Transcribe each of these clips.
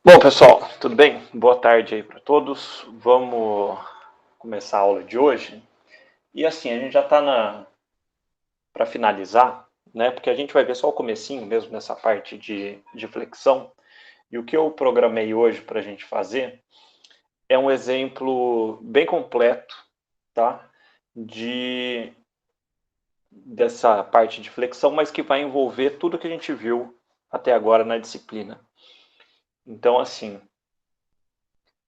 Bom, pessoal, tudo bem? Boa tarde aí para todos. Vamos começar a aula de hoje. E assim, a gente já está para finalizar, né? Porque a gente vai ver só o comecinho mesmo nessa parte de flexão. E o que eu programei hoje para a gente fazer é um exemplo bem completo, tá? Dessa parte de flexão, mas que vai envolver tudo que a gente viu até agora na disciplina. Então, assim,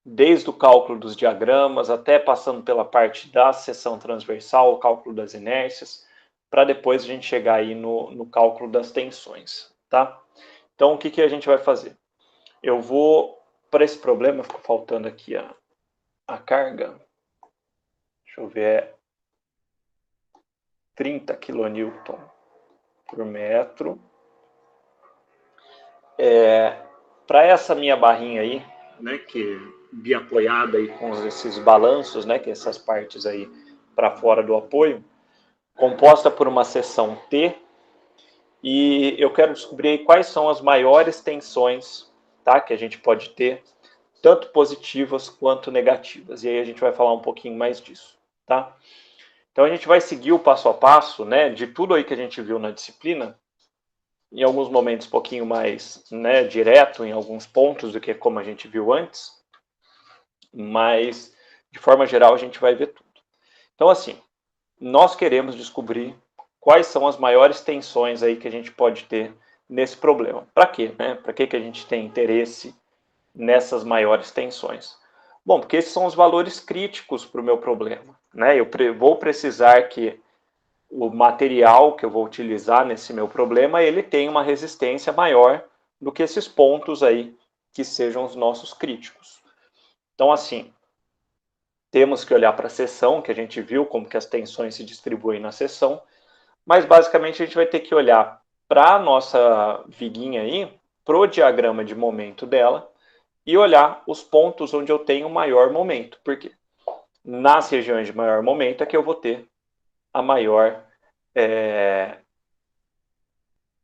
desde o cálculo dos diagramas, até passando pela parte da seção transversal, o cálculo das inércias, para depois a gente chegar aí no cálculo das tensões, tá? Então, o que a gente vai fazer? Eu vou, para esse problema, ficou faltando aqui a carga, deixa eu ver, é 30 kN por metro. Para essa minha barrinha aí, né, que biapoiada aí com esses balanços, né, que essas partes aí para fora do apoio, composta por uma seção T, e eu quero descobrir quais são as maiores tensões, tá, que a gente pode ter, tanto positivas quanto negativas. E aí a gente vai falar um pouquinho mais disso, tá? Então a gente vai seguir o passo a passo, né, de tudo aí que a gente viu na disciplina, em alguns momentos um pouquinho mais, né, direto em alguns pontos do que como a gente viu antes, mas de forma geral a gente vai ver tudo. Então assim, nós queremos descobrir quais são as maiores tensões aí que a gente pode ter nesse problema. Para quê? Né? Para que a gente tem interesse nessas maiores tensões? Bom, porque esses são os valores críticos para o meu problema. Né? Eu vou precisar que o material que eu vou utilizar nesse meu problema, ele tenha uma resistência maior do que esses pontos aí que sejam os nossos críticos. Então, assim, temos que olhar para a seção, que a gente viu como que as tensões se distribuem na seção, mas basicamente a gente vai ter que olhar para a nossa viguinha aí, para o diagrama de momento dela, e olhar os pontos onde eu tenho maior momento. Por quê? Nas regiões de maior momento é que eu vou ter a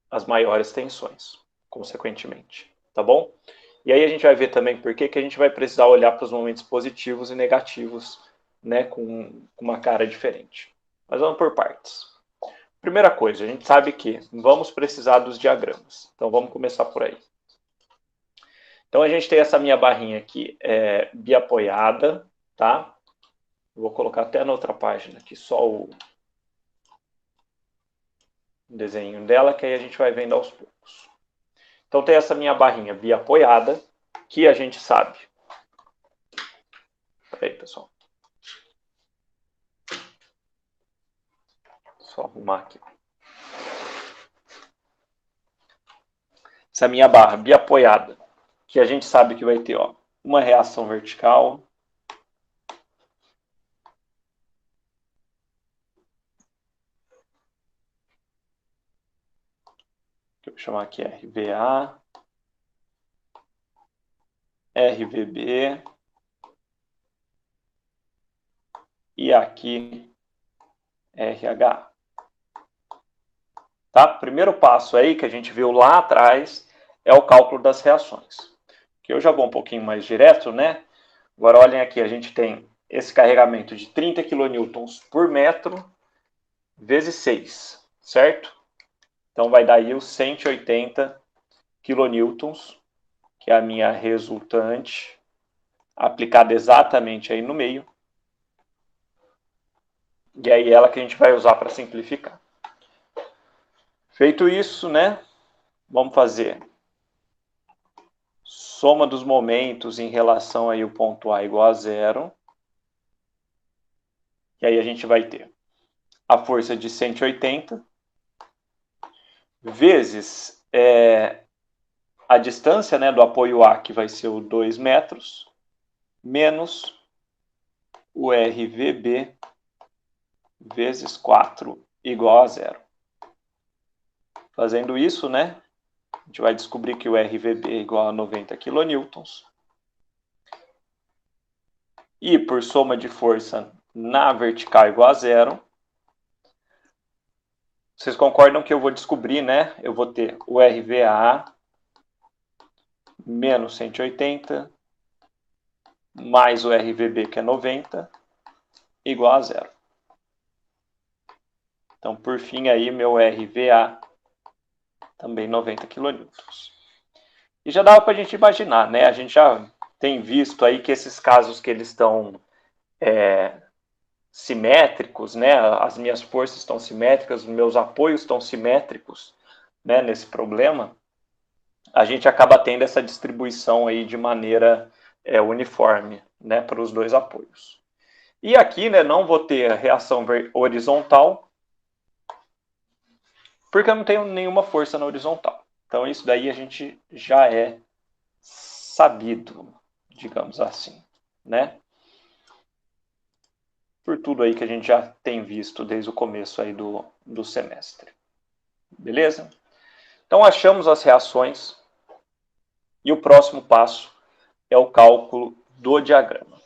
as maiores tensões, consequentemente. Tá bom? E aí a gente vai ver também por que a gente vai precisar olhar para os momentos positivos e negativos, né, com uma cara diferente. Mas vamos por partes. Primeira coisa, a gente sabe que vamos precisar dos diagramas. Então vamos começar por aí. Então a gente tem essa minha barrinha aqui, biapoiada, tá? Vou colocar até na outra página aqui só o desenho dela, que aí a gente vai vendo aos poucos. Então tem essa minha barrinha biapoiada, que a gente sabe. Peraí, pessoal. Só arrumar aqui. Essa minha barra biapoiada, que a gente sabe que vai ter, ó, uma reação vertical, que eu vou chamar aqui RVA, RVB, e aqui RH. Tá? Primeiro passo aí que a gente viu lá atrás é o cálculo das reações. Que eu já vou um pouquinho mais direto, né? Agora olhem aqui, a gente tem esse carregamento de 30 kN por metro vezes 6, certo? Então vai dar aí os 180 kN, que é a minha resultante, aplicada exatamente aí no meio. E aí ela que a gente vai usar para simplificar. Feito isso, né? Vamos fazer soma dos momentos em relação aí o ponto A igual a zero. E aí a gente vai ter a força de 180 vezes a distância, né, do apoio A, que vai ser o 2 metros, menos o RVB vezes 4 igual a zero. Fazendo isso, né, a gente vai descobrir que o RVB é igual a 90 kN. E por soma de força na vertical igual a zero, Vocês concordam que eu vou descobrir, né? Eu vou ter o RVA menos 180 mais o RVB, que é 90, igual a zero. Então, por fim, aí, meu RVA também 90 kN. E já dava para a gente imaginar, né? A gente já tem visto aí que esses casos que eles estão simétricos, né? As minhas forças estão simétricas, os meus apoios estão simétricos, né? Nesse problema, a gente acaba tendo essa distribuição aí de maneira uniforme, né? Para os dois apoios. E aqui, né? Não vou ter a reação horizontal, porque eu não tenho nenhuma força na horizontal. Então, isso daí a gente já é sabido, digamos assim, né? Por tudo aí que a gente já tem visto desde o começo aí do semestre. Beleza? Então, achamos as reações e o próximo passo é o cálculo do diagrama.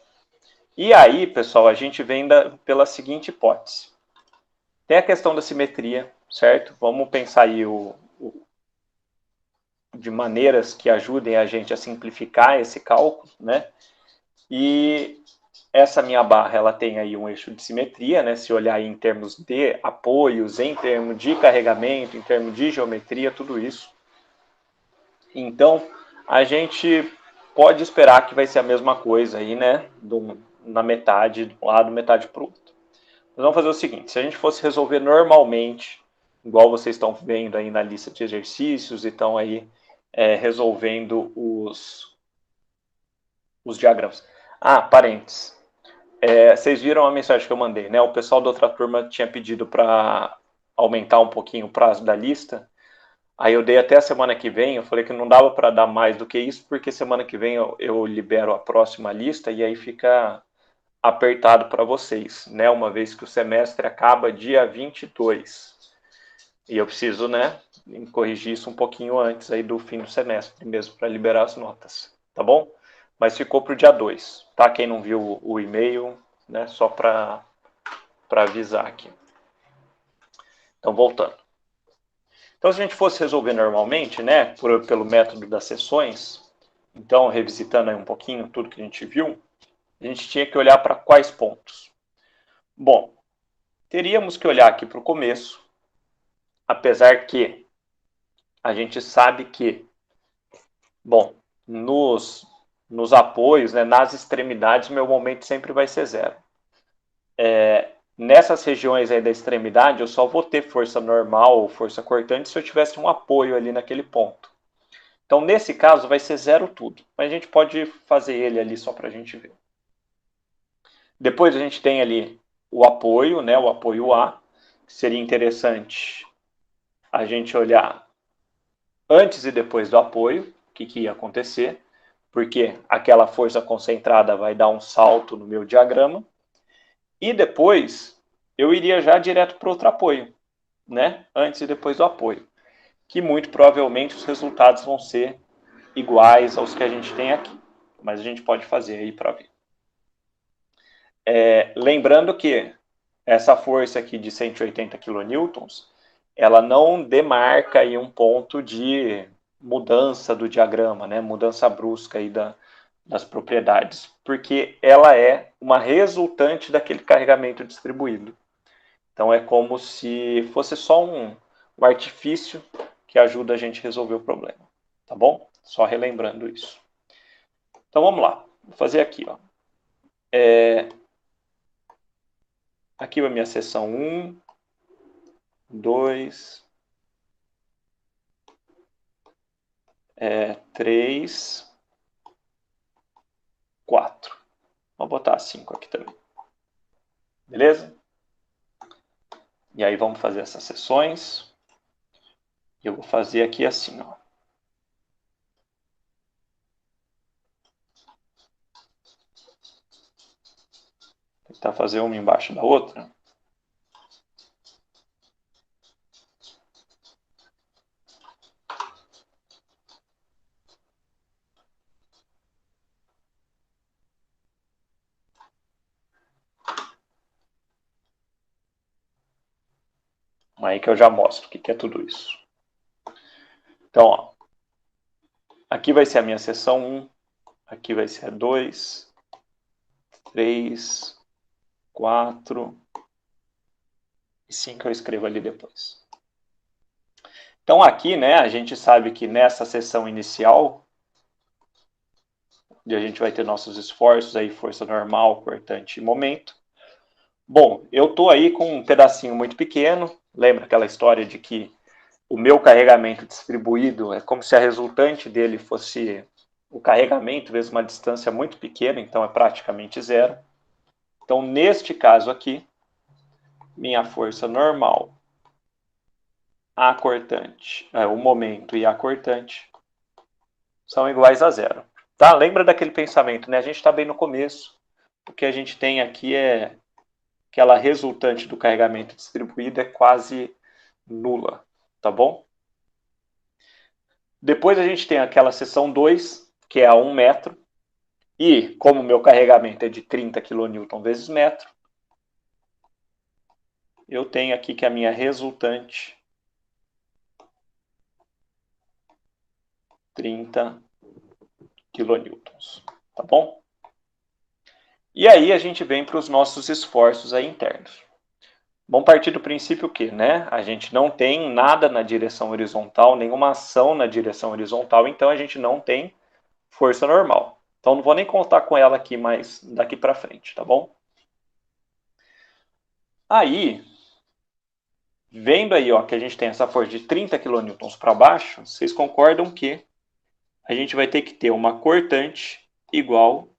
E aí, pessoal, a gente vem pela seguinte hipótese. Tem a questão da simetria, certo? Vamos pensar aí de maneiras que ajudem a gente a simplificar esse cálculo, né? E essa minha barra, ela tem aí um eixo de simetria, né? Se olhar aí em termos de apoios, em termos de carregamento, em termos de geometria, tudo isso. Então, a gente pode esperar que vai ser a mesma coisa aí, né? Na metade, de um lado, metade para o outro. Nós vamos fazer o seguinte, se a gente fosse resolver normalmente, igual vocês estão vendo aí na lista de exercícios e estão aí resolvendo os diagramas. Ah, parênteses. Vocês viram a mensagem que eu mandei, né? O pessoal da outra turma tinha pedido para aumentar um pouquinho o prazo da lista. Aí eu dei até a semana que vem, eu falei que não dava para dar mais do que isso, porque semana que vem eu libero a próxima lista e aí fica apertado para vocês, né? Uma vez que o semestre acaba dia 22. E eu preciso, né, corrigir isso um pouquinho antes aí do fim do semestre mesmo, para liberar as notas, tá bom? Mas ficou para o dia 2, tá? Quem não viu o e-mail, né, só para avisar aqui. Então, voltando. Então, se a gente fosse resolver normalmente, né, pelo método das sessões, então, revisitando aí um pouquinho tudo que a gente viu, a gente tinha que olhar para quais pontos? Bom, teríamos que olhar aqui para o começo, apesar que a gente sabe que, bom, nos apoios, né, nas extremidades, meu momento sempre vai ser zero. Nessas regiões aí da extremidade, eu só vou ter força normal ou força cortante se eu tivesse um apoio ali naquele ponto. Então, nesse caso, vai ser zero tudo. Mas a gente pode fazer ele ali só para a gente ver. Depois a gente tem ali o apoio, né, o apoio A. Seria interessante a gente olhar antes e depois do apoio, o que ia acontecer, porque aquela força concentrada vai dar um salto no meu diagrama. E depois eu iria já direto para outro apoio, né? Antes e depois do apoio. Que muito provavelmente os resultados vão ser iguais aos que a gente tem aqui. Mas a gente pode fazer aí para ver. Lembrando que essa força aqui de 180 kN, ela não demarca aí um ponto de mudança do diagrama, né? Mudança brusca aí das propriedades, porque ela é uma resultante daquele carregamento distribuído. Então é como se fosse só um artifício que ajuda a gente a resolver o problema, tá bom? Só relembrando isso. Então vamos lá, vou fazer aqui, ó. Aqui vai a minha seção 1, 2, 3, 4. Vou botar 5 aqui também. Beleza? E aí vamos fazer essas seções. Eu vou fazer aqui assim, ó. Tentar fazer uma embaixo da outra. Aí que eu já mostro o que é tudo isso. Então, ó, aqui vai ser a minha seção 1, aqui vai ser a 2, 3, 4 e 5 eu escrevo ali depois. Então aqui, né, a gente sabe que nessa seção inicial, onde a gente vai ter nossos esforços aí, força normal, cortante e momento. Bom, eu tô aí com um pedacinho muito pequeno, lembra aquela história de que o meu carregamento distribuído é como se a resultante dele fosse o carregamento vezes uma distância muito pequena, então é praticamente zero. Então, neste caso aqui, minha força normal, a cortante, o momento e a cortante são iguais a zero. Tá? Lembra daquele pensamento, né? A gente está bem no começo. O que a gente tem aqui é aquela resultante do carregamento distribuído é quase nula, tá bom? Depois a gente tem aquela seção 2, que é a 1 metro, e como o meu carregamento é de 30 kN vezes metro, eu tenho aqui que a minha resultante 30 kN, tá bom? E aí a gente vem para os nossos esforços aí internos. Vamos partir do princípio que, né, a gente não tem nada na direção horizontal, nenhuma ação na direção horizontal, então a gente não tem força normal. Então não vou nem contar com ela aqui mais daqui para frente, tá bom? Aí, vendo aí ó, que a gente tem essa força de 30 kN para baixo, vocês concordam que a gente vai ter que ter uma cortante igual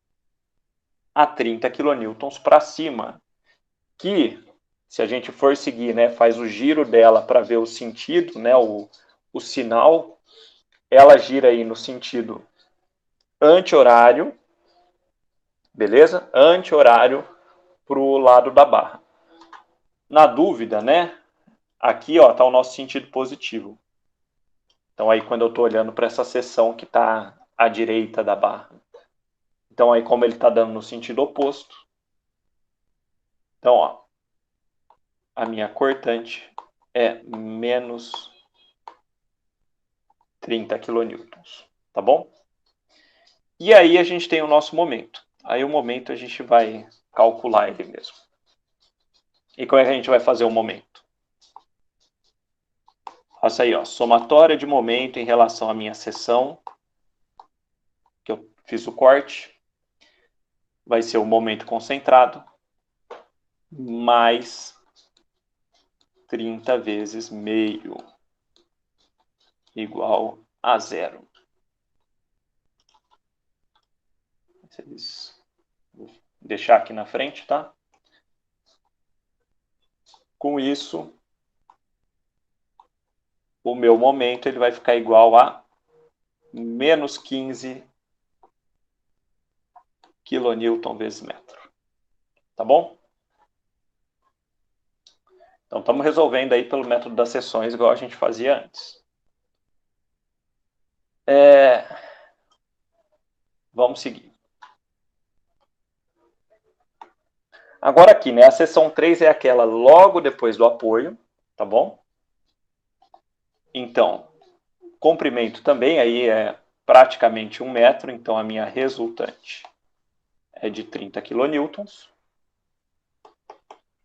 a 30 kN para cima, que se a gente for seguir, né, faz o giro dela para ver o sentido, né, o sinal, ela gira aí no sentido anti-horário, beleza? Anti-horário para o lado da barra. Na dúvida, né, aqui está o nosso sentido positivo. Então aí quando eu estou olhando para essa seção que está à direita da barra. Então aí como ele está dando no sentido oposto, então ó, a minha cortante é menos 30 kN, tá bom? E aí a gente tem o nosso momento. Aí o momento a gente vai calcular ele mesmo. E como é que a gente vai fazer o momento? Faça aí, ó, somatória de momento em relação à minha seção, que eu fiz o corte, vai ser o momento concentrado, mais 30 vezes meio, igual a zero. Vou deixar aqui na frente, tá? Com isso, o meu momento ele vai ficar igual a menos 15 kN vezes metro. Tá bom? Então, estamos resolvendo aí pelo método das seções, igual a gente fazia antes. Vamos seguir. Agora aqui, né? A seção 3 é aquela logo depois do apoio, tá bom? Então, comprimento também, aí é praticamente 1 metro, então a minha resultante é de 30 kN.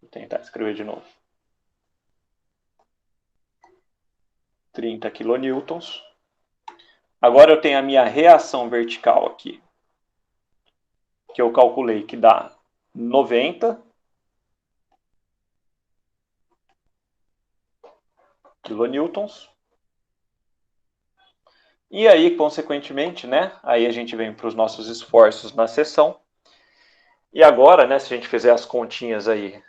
Vou tentar escrever de novo. 30 kN. Agora eu tenho a minha reação vertical aqui, que eu calculei que dá 90 kN. E aí, consequentemente, né, aí a gente vem para os nossos esforços na seção. E agora, né, se a gente fizer as continhas aí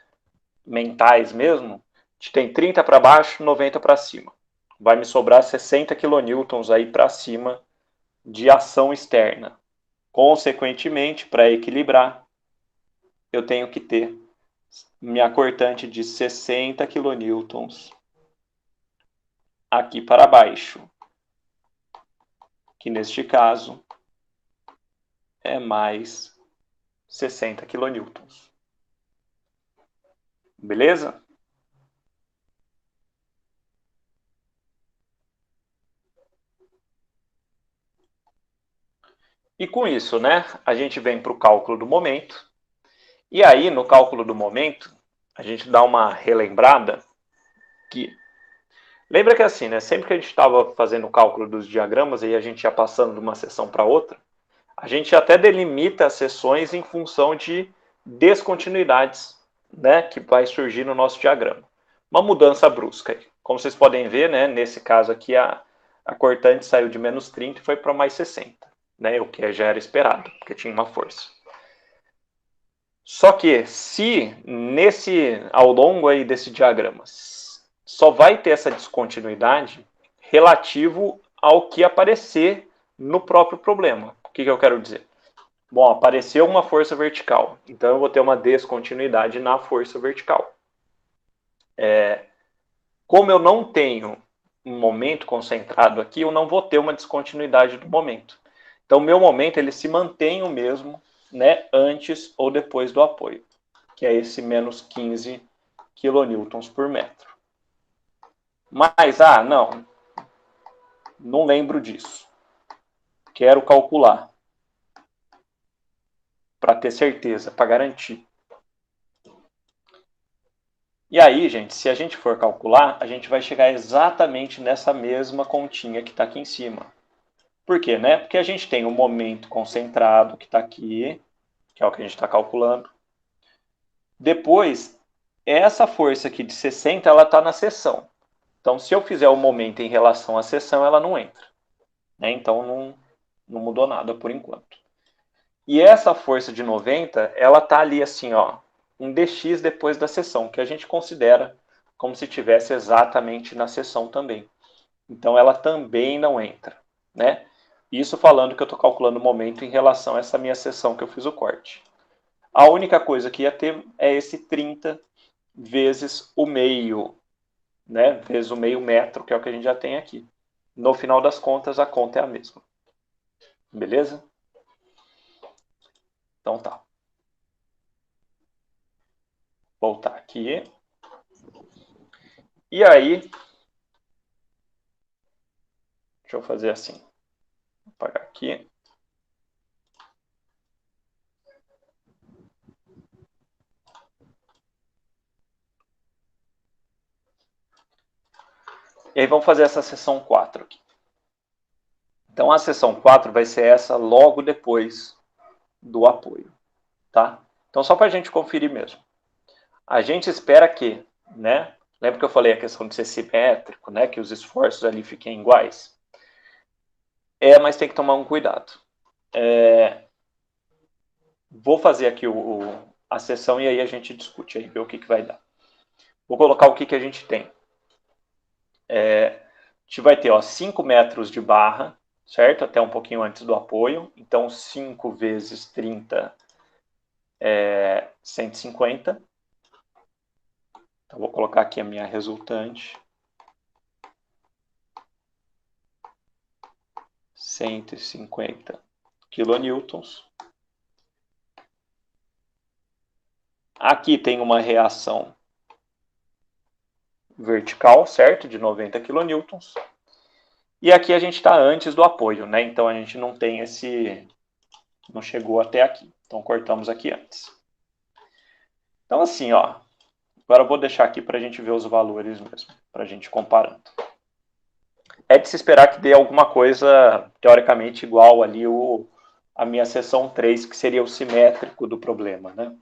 mentais mesmo, a gente tem 30 para baixo, 90 para cima. Vai me sobrar 60 kN aí para cima de ação externa. Consequentemente, para equilibrar, eu tenho que ter minha cortante de 60 kN aqui para baixo, que neste caso é mais 60 kN. Beleza? E com isso, né, a gente vem para o cálculo do momento. E aí, no cálculo do momento, a gente dá uma relembrada que... Lembra que assim, né, sempre que a gente estava fazendo o cálculo dos diagramas e a gente ia passando de uma seção para outra, a gente até delimita as seções em função de descontinuidades, né, que vai surgir no nosso diagrama. Uma mudança brusca. Como vocês podem ver, né, nesse caso aqui, a cortante saiu de menos 30 e foi para mais 60, né, o que já era esperado, porque tinha uma força. Só que se ao longo aí desse diagrama só vai ter essa descontinuidade relativo ao que aparecer no próprio problema. O que eu quero dizer? Bom, apareceu uma força vertical, então eu vou ter uma descontinuidade na força vertical. Como eu não tenho um momento concentrado aqui, eu não vou ter uma descontinuidade do momento. Então, o meu momento ele se mantém o mesmo, né, antes ou depois do apoio, que é esse menos 15 kN por metro. Mas, não lembro disso. Quero calcular para ter certeza, para garantir. E aí, gente, se a gente for calcular, a gente vai chegar exatamente nessa mesma continha que está aqui em cima. Por quê, né? Porque a gente tem um momento concentrado que está aqui, que é o que a gente está calculando. Depois, essa força aqui de 60, ela está na seção. Então, se eu fizer o momento em relação à seção, ela não entra. Né? Então, não mudou nada por enquanto. E essa força de 90, ela está ali assim, ó, um dx depois da seção, que a gente considera como se tivesse exatamente na seção também. Então, ela também não entra, né? Isso falando que eu estou calculando o momento em relação a essa minha seção que eu fiz o corte. A única coisa que ia ter é esse 30 vezes o meio, né? Vezes o meio metro, que é o que a gente já tem aqui. No final das contas, a conta é a mesma. Beleza? Então tá. Voltar aqui. E aí, deixa eu fazer assim. Vou apagar aqui. E aí vamos fazer essa seção 4 aqui. Então a seção 4 vai ser essa logo depois do apoio, tá? Então só para a gente conferir mesmo. A gente espera que, né? Lembra que eu falei a questão de ser simétrico, né? Que os esforços ali fiquem iguais? Mas tem que tomar um cuidado. Vou fazer aqui a sessão e aí a gente discute aí, ver o que vai dar. Vou colocar o que a gente tem. A gente vai ter 5 metros de barra, certo? Até um pouquinho antes do apoio. Então, 5 vezes 30 é 150. Então, vou colocar aqui a minha resultante. 150 kilonewtons. Aqui tem uma reação vertical, certo? De 90 kilonewtons. E aqui a gente está antes do apoio, né? Então a gente não tem não chegou até aqui. Então cortamos aqui antes. Então assim, ó. Agora eu vou deixar aqui para a gente ver os valores mesmo, para a gente comparando. É de se esperar que dê alguma coisa teoricamente igual ali a minha seção 3, que seria o simétrico do problema, né?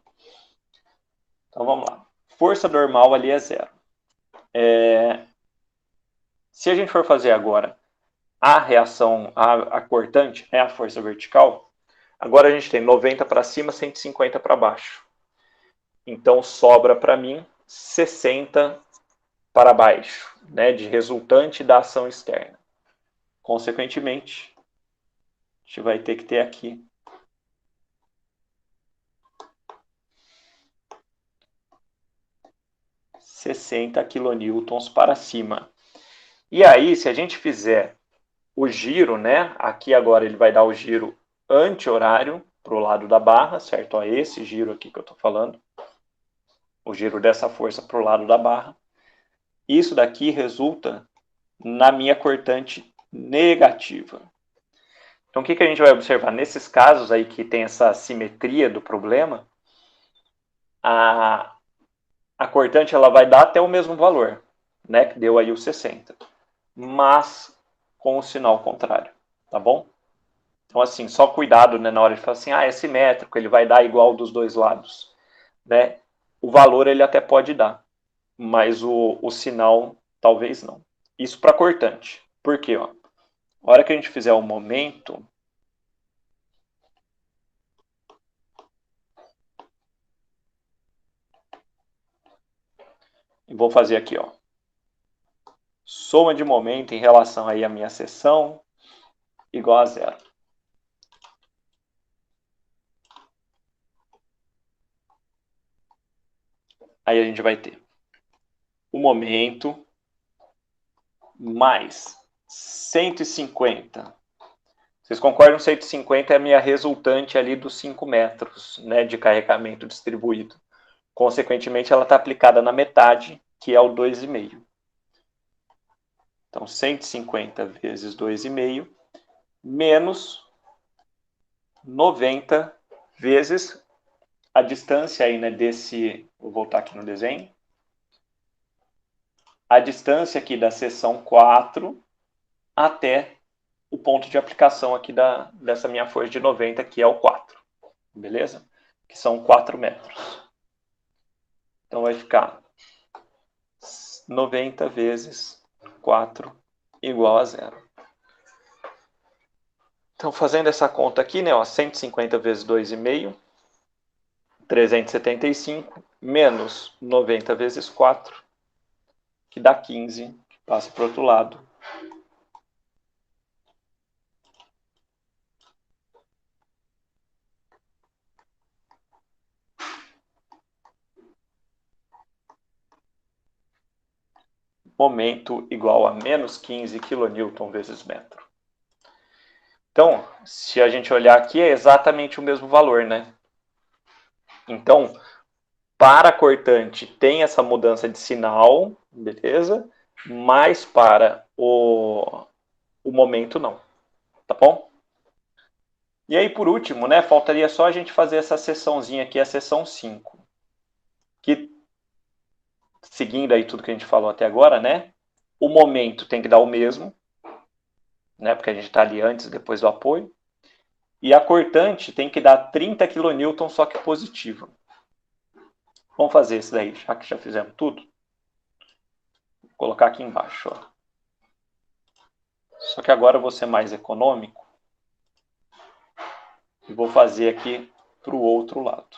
Então vamos lá. Força normal ali é 0. Se a gente for fazer agora a reação, a cortante, a força vertical, agora a gente tem 90 para cima, 150 para baixo. Então sobra para mim 60 para baixo, né, de resultante da ação externa. Consequentemente, a gente vai ter que ter aqui (60 kN para cima). E aí, se a gente fizer o giro, né, aqui agora ele vai dar o giro anti-horário para o lado da barra, certo? Esse giro aqui que eu estou falando, o giro dessa força para o lado da barra. Isso daqui resulta na minha cortante negativa. Então, o que a gente vai observar? Nesses casos aí que tem essa assimetria do problema, a cortante ela vai dar até o mesmo valor, né? Que deu aí o 60, mas com o sinal contrário, tá bom? Então, assim, só cuidado, né, na hora de falar assim, é simétrico, ele vai dar igual dos dois lados, né? O valor ele até pode dar, mas o sinal talvez não. Isso para cortante. Por quê? Ó? A hora que a gente fizer o momento, eu vou fazer aqui, ó, soma de momento em relação aí à minha seção igual a zero. Aí a gente vai ter o momento mais 150. Vocês concordam? 150 é a minha resultante ali dos 5 metros, né, de carregamento distribuído. Consequentemente, ela está aplicada na metade, que é o 2,5. Então, 150 vezes 2,5 menos 90 vezes a distância aí, né, desse... Vou voltar aqui no desenho. A distância aqui da seção 4 até o ponto de aplicação aqui dessa minha folha de 90, que é o 4. Beleza? Que são 4 metros. Então, vai ficar 90 vezes 4 igual a zero. Então, fazendo essa conta aqui, né, ó, 150 vezes 2,5, 375, menos 90 vezes 4, que dá 15, que passa para o outro lado. Momento igual a menos 15 kN vezes metro. Então, se a gente olhar aqui, é exatamente o mesmo valor, né? Então, para a cortante tem essa mudança de sinal, beleza? Mas para o momento não, tá bom? E aí, por último, né, faltaria só a gente fazer essa seçãozinha aqui, a seção 5. Que, seguindo aí tudo que a gente falou até agora, né, o momento tem que dar o mesmo, né, porque a gente está ali antes e depois do apoio. E a cortante tem que dar 30 kN, só que positiva. Vamos fazer isso daí, já que já fizemos tudo. Vou colocar aqui embaixo, ó. Só que agora eu vou ser mais econômico e vou fazer aqui para o outro lado.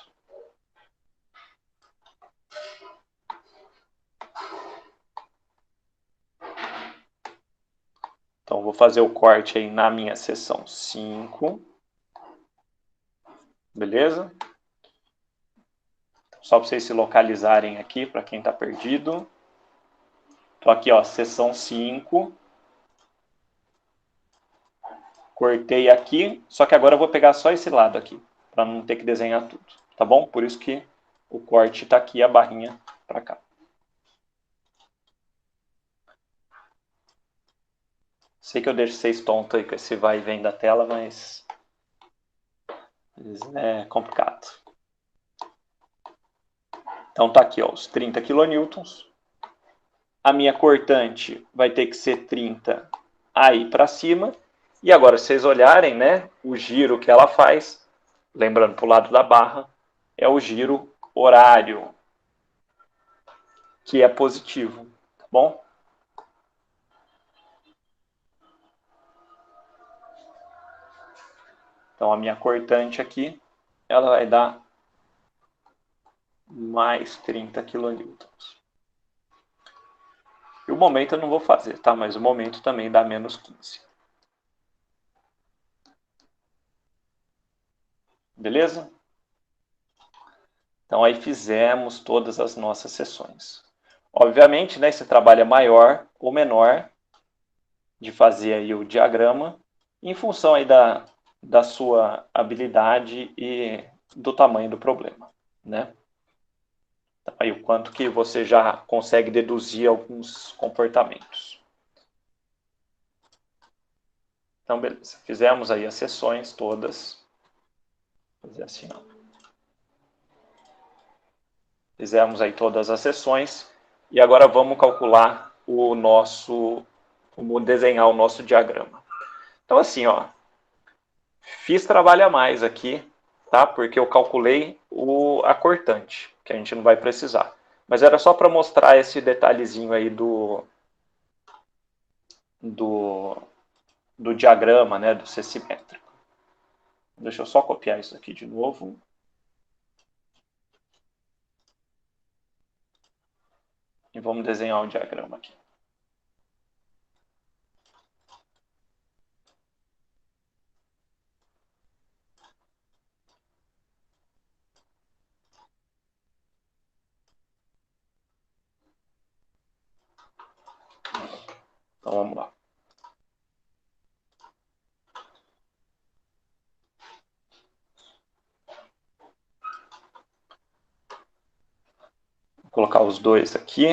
Então, vou fazer o corte aí na minha seção 5. Beleza? Só para vocês se localizarem aqui, para quem está perdido. Estou aqui, ó, seção 5. Cortei aqui, só que agora eu vou pegar só esse lado aqui, para não ter que desenhar tudo, tá bom? Por isso que o corte está aqui, a barrinha para cá. Sei que eu deixo vocês tontos aí com esse vai e vem da tela, mas é complicado. Então tá aqui, ó, os 30 kN. A minha cortante vai ter que ser 30 aí para cima. E agora, se vocês olharem, né, o giro que ela faz, lembrando para o lado da barra, é o giro horário, que é positivo, tá bom? Então, a minha cortante aqui, ela vai dar mais 30 kN. E o momento eu não vou fazer, tá? Mas o momento também dá menos 15. Beleza? Então, aí fizemos todas as nossas sessões. Obviamente, né, esse trabalho é maior ou menor de fazer aí o diagrama em função aí da sua habilidade e do tamanho do problema, né? Então, aí o quanto que você já consegue deduzir alguns comportamentos. Então, beleza. Fizemos aí as seções todas. Vou fazer assim, ó. Fizemos aí todas as seções. E agora vamos calcular o nosso... Vamos desenhar o nosso diagrama. Então, assim, ó. Fiz trabalho a mais aqui, tá? Porque eu calculei a cortante, que a gente não vai precisar. Mas era só para mostrar esse detalhezinho aí do diagrama, né? Do ser simétrico. Deixa eu só copiar isso aqui de novo. E vamos desenhar um diagrama aqui. Então vamos lá. Vou colocar os dois aqui.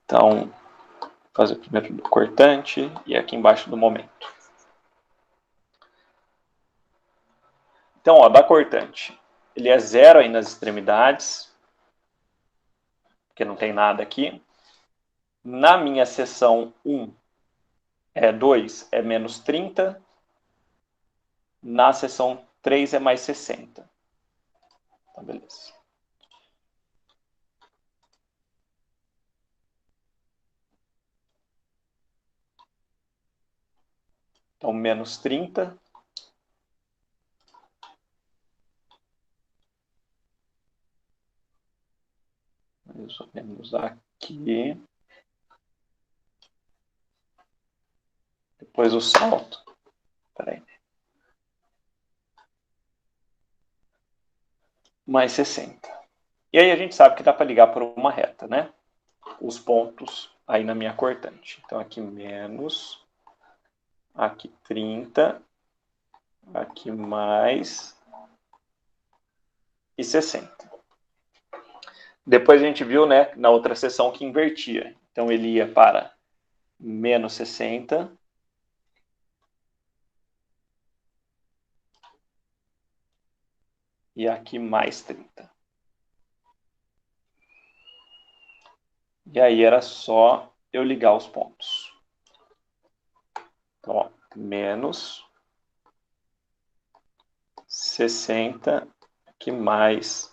Então, vou fazer primeiro do cortante e aqui embaixo do momento. Então, ó, da cortante, ele é 0 aí nas extremidades, porque não tem nada aqui. Na minha seção 1, 2 é menos 30. Na seção 3 é mais 60. Então, beleza. Então, menos 30. Mais ou menos aqui. Depois o salto. Peraí. Mais 60. E aí a gente sabe que dá para ligar por uma reta, né? Os pontos aí na minha cortante. Então, aqui menos. Aqui 30. Aqui mais. E 60. Depois a gente viu, né, na outra seção que invertia. Então, ele ia para menos 60. E aqui mais 30. E aí era só eu ligar os pontos. Então, ó, menos 60, aqui mais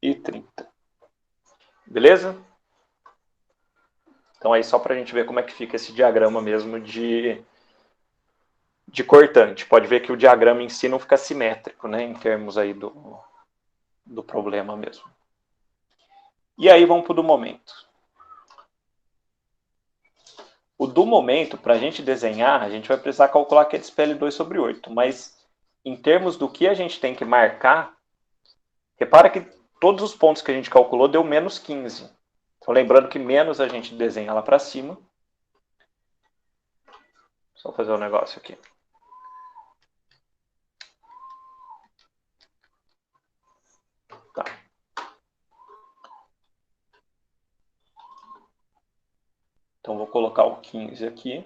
e 30. Beleza? Então aí só para a gente ver como é que fica esse diagrama mesmo de cortante. Pode ver que o diagrama em si não fica simétrico, né? Em termos aí do problema mesmo. E aí vamos para o do momento. O do momento, para a gente desenhar, a gente vai precisar calcular aquele PL2 sobre 8. Mas em termos do que a gente tem que marcar, repara que todos os pontos que a gente calculou deu menos 15. Então lembrando que menos a gente desenha lá para cima. Só fazer um negócio aqui. Tá. Então vou colocar o 15 aqui.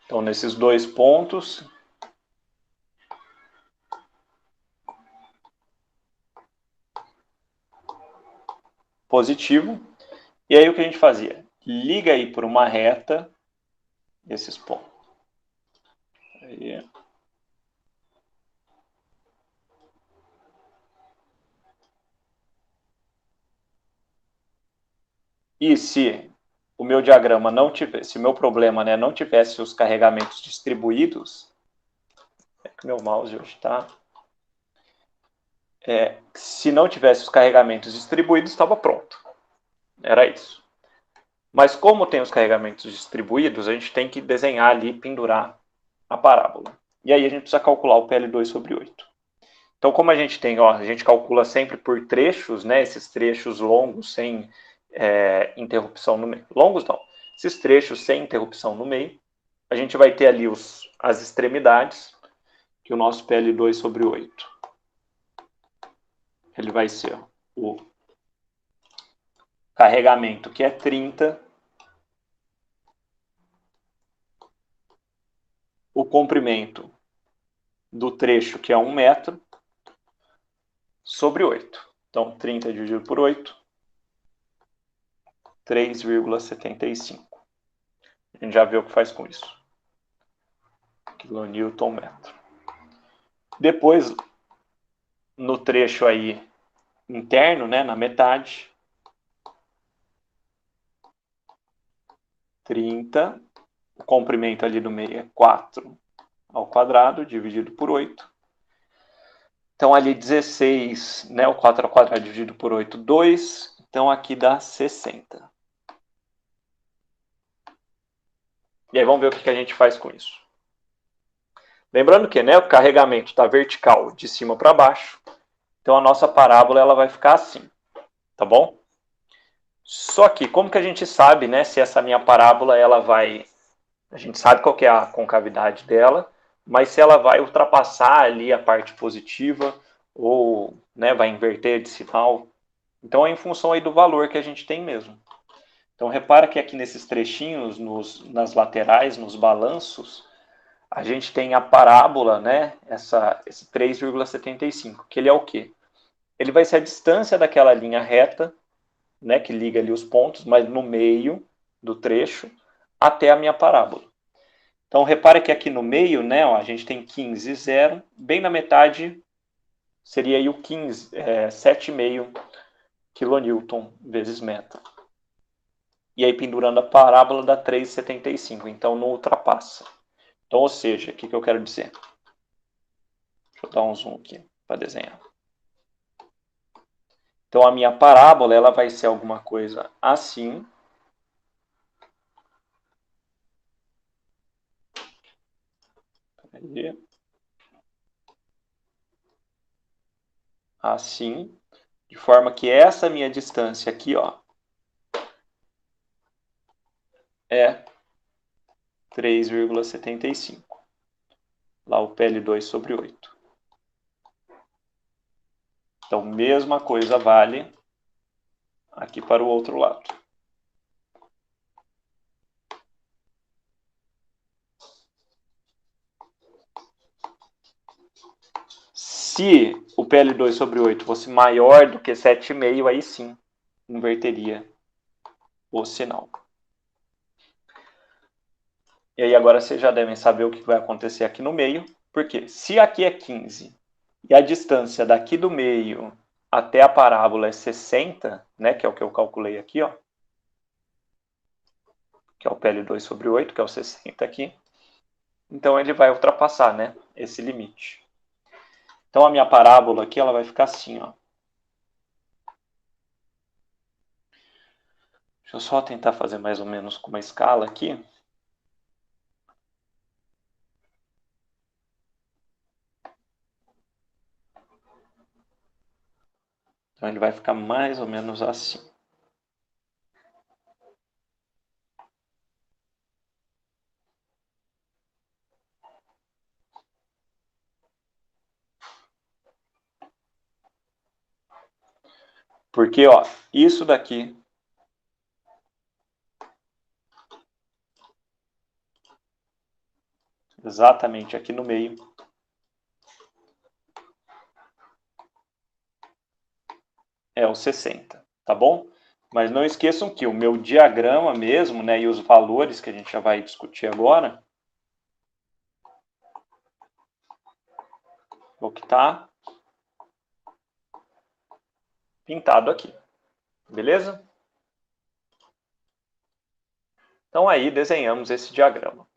Então, nesses dois pontos, positivo. E aí o que a gente fazia? Liga aí por uma reta esses pontos. Aí. E se o meu diagrama não tivesse, se o meu problema, né, não tivesse os carregamentos distribuídos, é que meu mouse hoje está... se não tivesse os carregamentos distribuídos, estava pronto. Era isso. Mas como tem os carregamentos distribuídos, a gente tem que desenhar ali, pendurar a parábola. E aí a gente precisa calcular o PL2 sobre 8. Então, como a gente tem, ó, a gente calcula sempre por trechos, né? Esses trechos longos sem interrupção no meio. Longos não. Esses trechos sem interrupção no meio. A gente vai ter ali as extremidades, que o nosso PL2 sobre 8. Ele vai ser o carregamento, que é 30. O comprimento do trecho, que é 1 metro, sobre 8. Então, 30 dividido por 8, 3,75. A gente já viu o que faz com isso. Quilonewton-metro. Depois, no trecho aí interno, né, na metade, 30. O comprimento ali do meio é 4 ao quadrado, dividido por 8. Então, ali 16, né, o 4 ao quadrado dividido por 8, 2. Então, aqui dá 60. E aí, vamos ver o que a gente faz com isso. Lembrando que, né, o carregamento está vertical de cima para baixo. Então, a nossa parábola ela vai ficar assim. Tá bom? Só que, como que a gente sabe, né, se essa minha parábola ela vai... A gente sabe qual que é a concavidade dela, mas se ela vai ultrapassar ali a parte positiva ou, né, vai inverter de sinal. Então é em função aí do valor que a gente tem mesmo. Então repara que aqui nesses trechinhos, nas laterais, nos balanços, a gente tem a parábola, né, esse 3,75, que ele é o quê? Ele vai ser a distância daquela linha reta, né, que liga ali os pontos, mas no meio do trecho, até a minha parábola. Então, repare que aqui no meio, né, ó, a gente tem 15, 0. Bem na metade seria aí o 15, 7,5 kN vezes metro. E aí, pendurando a parábola, dá 3,75. Então, não ultrapassa. Então, ou seja, o que eu quero dizer? Deixa eu dar um zoom aqui para desenhar. Então, a minha parábola ela vai ser alguma coisa assim. Assim, de forma que essa minha distância aqui, ó, é 3,75. Lá o PL2 sobre 8. Então, mesma coisa vale aqui para o outro lado. Se o PL2 sobre 8 fosse maior do que 7,5, aí sim, inverteria o sinal. E aí agora vocês já devem saber o que vai acontecer aqui no meio, porque se aqui é 15 e a distância daqui do meio até a parábola é 60, né, que é o que eu calculei aqui, ó, que é o PL2 sobre 8, que é o 60 aqui, então ele vai ultrapassar, né, esse limite. Então a minha parábola aqui ela vai ficar assim, ó. Deixa eu só tentar fazer mais ou menos com uma escala aqui. Então ele vai ficar mais ou menos assim. Porque, ó, isso daqui exatamente aqui no meio é o 60, tá bom? Mas não esqueçam que o meu diagrama mesmo, né, e os valores que a gente já vai discutir agora, o que está pintado aqui, beleza? Então aí desenhamos esse diagrama.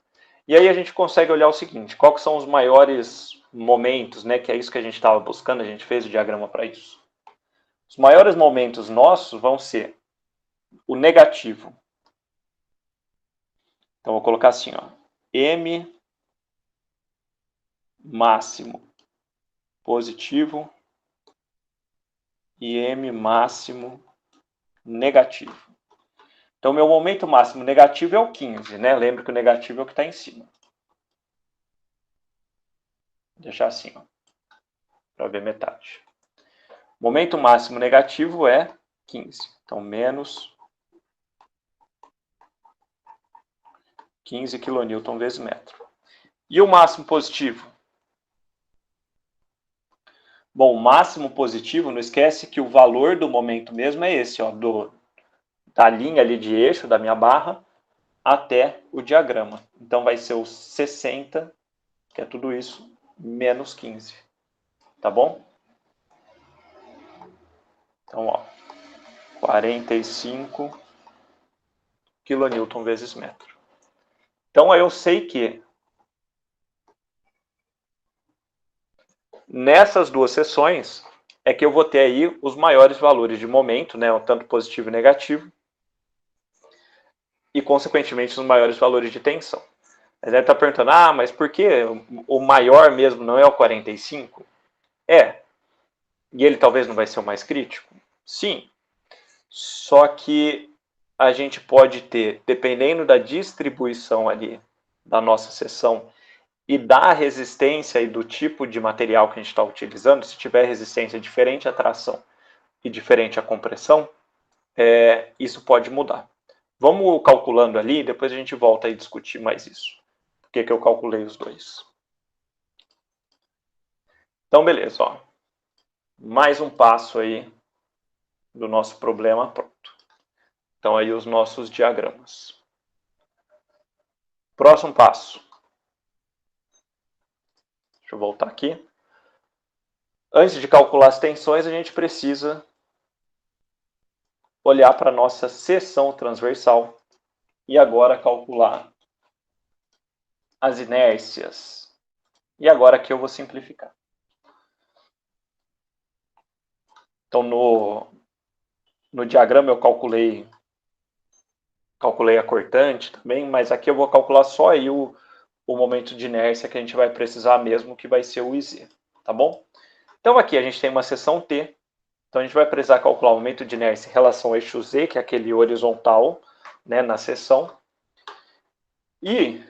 E aí a gente consegue olhar o seguinte, quais são os maiores momentos, né, que é isso que a gente estava buscando, a gente fez o diagrama para isso. Os maiores momentos nossos vão ser o negativo. Então, vou colocar assim, ó, M máximo positivo e M máximo negativo. Então, meu momento máximo negativo é o 15, né? Lembra que o negativo é o que está em cima. Vou deixar assim, ó, para ver metade. Momento máximo negativo é 15. Então, menos 15 kN vezes metro. E o máximo positivo? Bom, o máximo positivo, não esquece que o valor do momento mesmo é esse, ó, da linha ali de eixo da minha barra até o diagrama. Então, vai ser o 60, que é tudo isso, menos 15. Tá bom? Então, ó, 45 kN vezes metro. Então, eu sei que nessas duas seções é que eu vou ter aí os maiores valores de momento, né, tanto positivo e negativo, e, consequentemente, os maiores valores de tensão. Mas ele está perguntando, mas por que o maior mesmo não é o 45? É. E ele talvez não vai ser o mais crítico? Sim. Só que a gente pode ter, dependendo da distribuição ali da nossa seção e da resistência e do tipo de material que a gente está utilizando, se tiver resistência diferente à tração e diferente à compressão, isso pode mudar. Vamos calculando ali, depois a gente volta a discutir mais isso. Por que eu calculei os dois? Então, beleza, ó. Mais um passo aí do nosso problema pronto. Então, aí os nossos diagramas. Próximo passo. Deixa eu voltar aqui. Antes de calcular as tensões, a gente precisa olhar para a nossa seção transversal e agora calcular as inércias. E agora aqui eu vou simplificar. Então, no diagrama eu calculei a cortante também, mas aqui eu vou calcular só aí o momento de inércia que a gente vai precisar mesmo, que vai ser o IZ, tá bom? Então aqui a gente tem uma seção T, então a gente vai precisar calcular o momento de inércia em relação ao eixo Z, que é aquele horizontal, né, na seção. E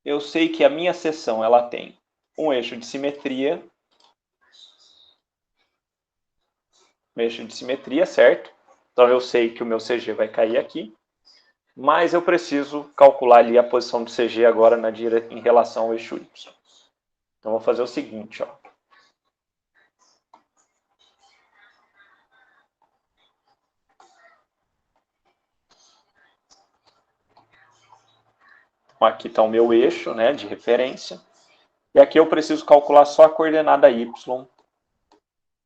eu sei que a minha seção ela tem um eixo de simetria, certo? Então eu sei que o meu CG vai cair aqui, mas eu preciso calcular ali a posição do CG agora em relação ao eixo Y. Então vou fazer o seguinte, ó. Então, aqui está o meu eixo, né, de referência. E aqui eu preciso calcular só a coordenada Y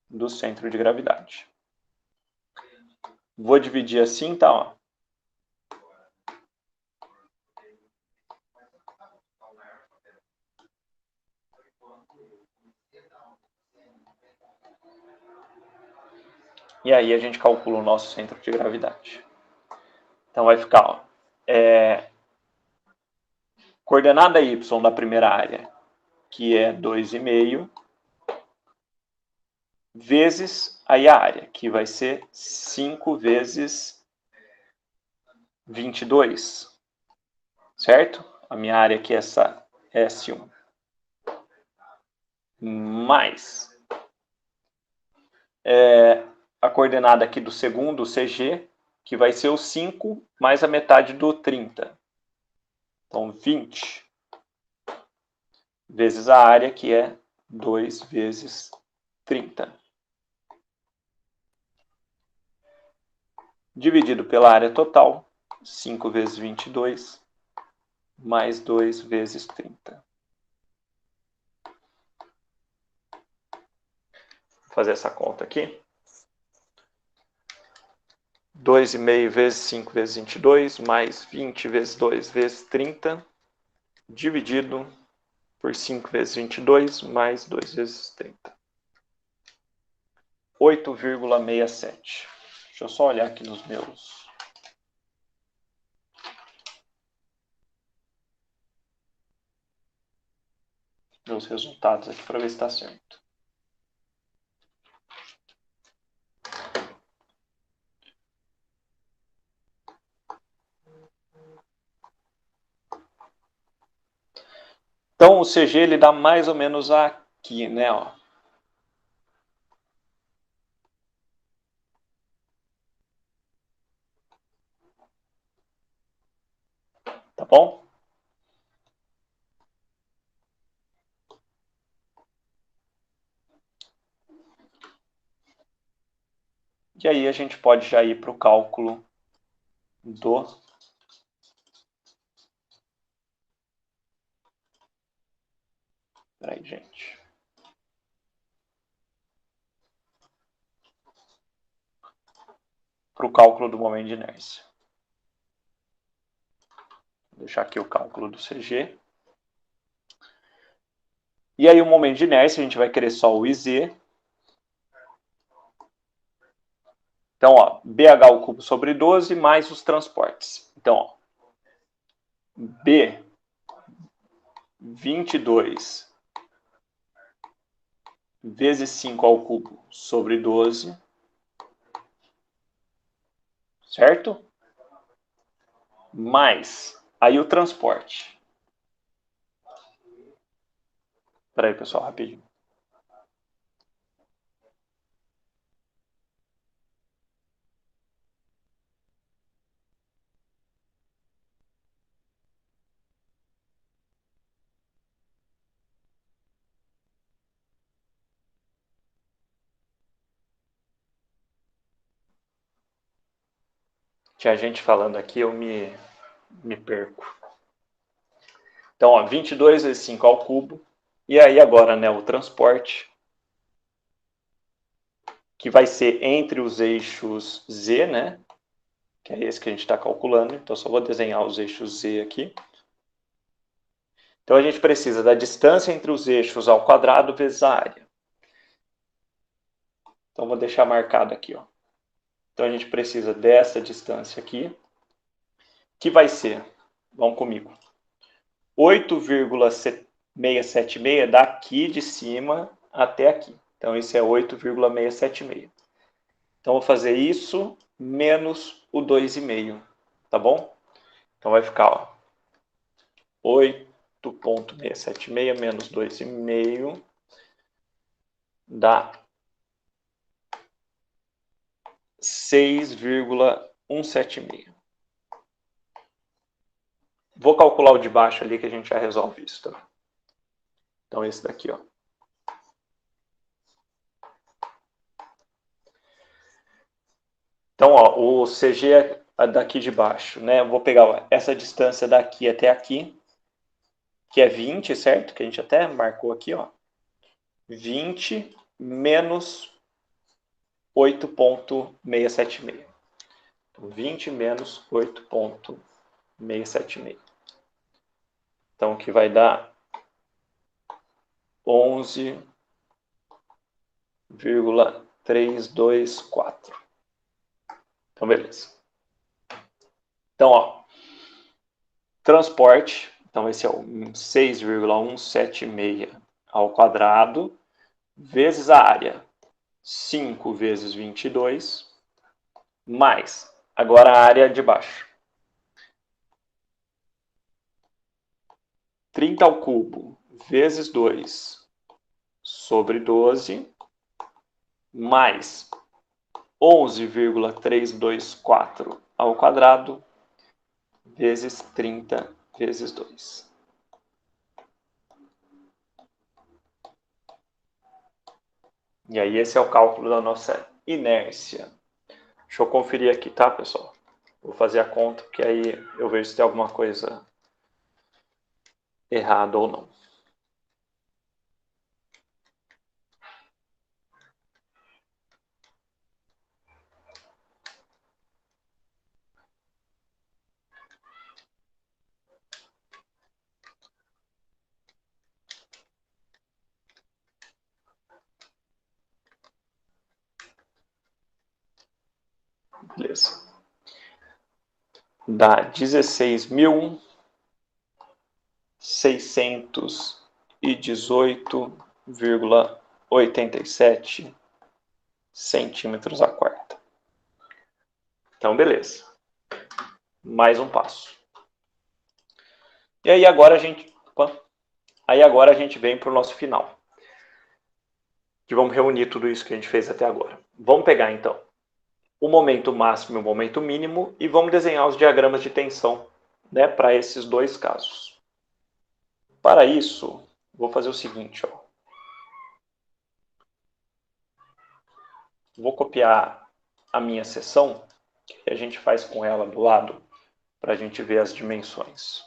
do centro de gravidade. Vou dividir assim, tá? Ó. E aí a gente calcula o nosso centro de gravidade. Então vai ficar, ó, coordenada Y da primeira área, que é 2,5, vezes aí a área, que vai ser 5 vezes 22, certo? A minha área aqui é essa S1. Mais a coordenada aqui do segundo, CG, que vai ser o 5 mais a metade do 30. Então, 20 vezes a área, que é 2 vezes 30. Dividido pela área total, 5 vezes 22, mais 2 vezes 30. Vou fazer essa conta aqui. 2,5 vezes 5 vezes 22, mais 20 vezes 2 vezes 30, dividido por 5 vezes 22, mais 2 vezes 30. 8,67. Deixa eu só olhar aqui nos meus. meus resultados aqui para ver se está certo. Então, o CG ele dá mais ou menos aqui, né? Ó. Tá bom? E aí a gente pode já ir para o cálculo do Peraí, gente. Para o cálculo do momento de inércia. Vou deixar aqui o cálculo do CG. E aí o momento de inércia, a gente vai querer só o IZ. Então, ó, BH ao cubo sobre 12 mais os transportes. Então, ó, B 22 vezes 5 ao cubo sobre 12, certo? Mais, aí o transporte. Espera aí, pessoal, rapidinho. Tinha gente falando aqui, eu me perco. Então, ó, 22 vezes 5 ao cubo. E aí agora, né, o transporte, que vai ser entre os eixos Z, né? Que é esse que a gente está calculando. Então, só vou desenhar os eixos Z aqui. Então, a gente precisa da distância entre os eixos ao quadrado vezes a área. Então, vou deixar marcado aqui, ó. Então, a gente precisa dessa distância aqui, que vai ser, vamos comigo, 8,676 daqui de cima até aqui. Então, isso é 8,676. Então, vou fazer isso menos o 2,5, tá bom? Então, vai ficar, ó, 8,676 menos 2,5 dá 6,176. Vou calcular o de baixo ali que a gente já resolve isso também. Então, esse daqui, ó. Então, ó, o CG é daqui de baixo, né? Eu vou pegar ó, essa distância daqui até aqui, que é 20, certo? Que a gente até marcou aqui, ó. 20 menos 8,676. Então, 20 menos 8,676. Então, que vai dar 11,324. Então, beleza. Então, ó, transporte. Então, esse é o 6,176 ao quadrado, vezes a área, 5 vezes 22, mais, agora a área de baixo. 30 ao cubo, vezes 2, sobre 12, mais 11,324 ao quadrado, vezes 30 vezes 2. E aí esse é o cálculo da nossa inércia. Deixa eu conferir aqui, tá, pessoal? Vou fazer a conta, porque aí eu vejo se tem alguma coisa errada ou não. Beleza. Dá 16.600 e 18,87 centímetros a quarta. Então, beleza. Mais um passo. E aí agora a gente vem para o nosso final. Que vamos reunir tudo isso que a gente fez até agora. Vamos pegar então o momento máximo e o momento mínimo e vamos desenhar os diagramas de tensão, né, para esses dois casos. Para isso, vou fazer o seguinte, ó. Vou copiar a minha seção, que a gente faz com ela do lado, para a gente ver as dimensões.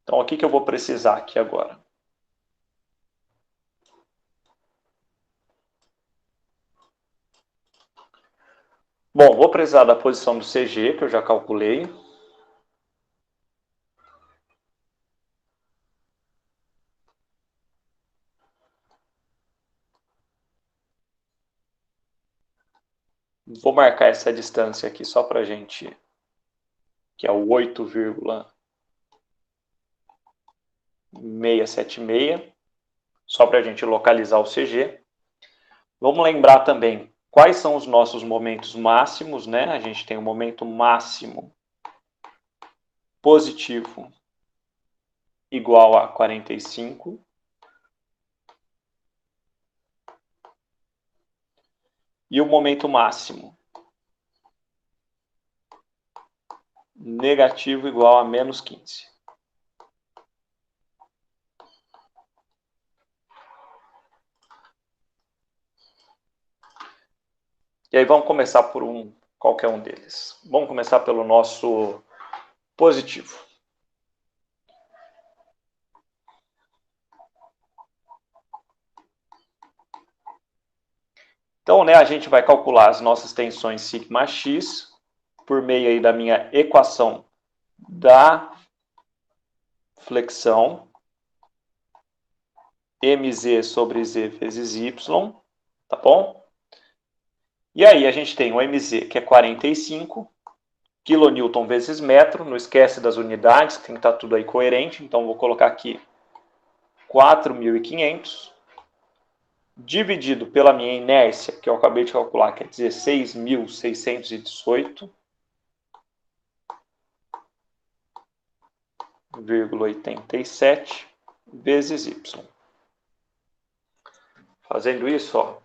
Então, o que eu vou precisar aqui agora? Bom, vou precisar da posição do CG, que eu já calculei. Vou marcar essa distância aqui só para a gente, que é o 8,676, só para a gente localizar o CG. Vamos lembrar também quais são os nossos momentos máximos, né? A gente tem o momento máximo positivo igual a 45. E o momento máximo negativo igual a menos 15. E aí vamos começar por qualquer um deles. Vamos começar pelo nosso positivo. Então, né, a gente vai calcular as nossas tensões σx por meio aí da minha equação da flexão mz sobre z vezes y, tá bom? E aí a gente tem o mz, que é 45 kN vezes metro, não esquece das unidades, tem que estar tudo aí coerente, então vou colocar aqui 4.500, dividido pela minha inércia, que eu acabei de calcular, que é 16.618,87 vezes y. Fazendo isso, ó,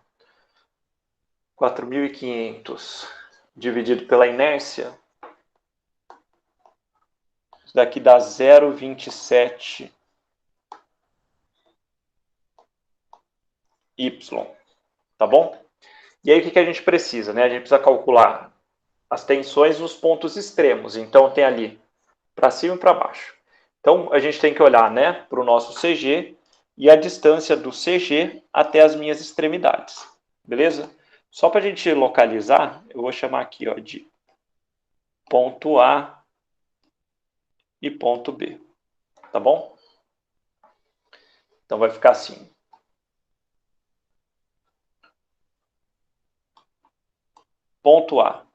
4.500 dividido pela inércia, isso daqui dá 0,27 y, tá bom? E aí o que a gente precisa, né? A gente precisa calcular as tensões nos pontos extremos. Então tem ali para cima e para baixo. Então a gente tem que olhar, né, para o nosso CG e a distância do CG até as minhas extremidades, beleza? Só para a gente localizar, eu vou chamar aqui, ó, de ponto A e ponto B, tá bom? Então vai ficar assim. Ponto A,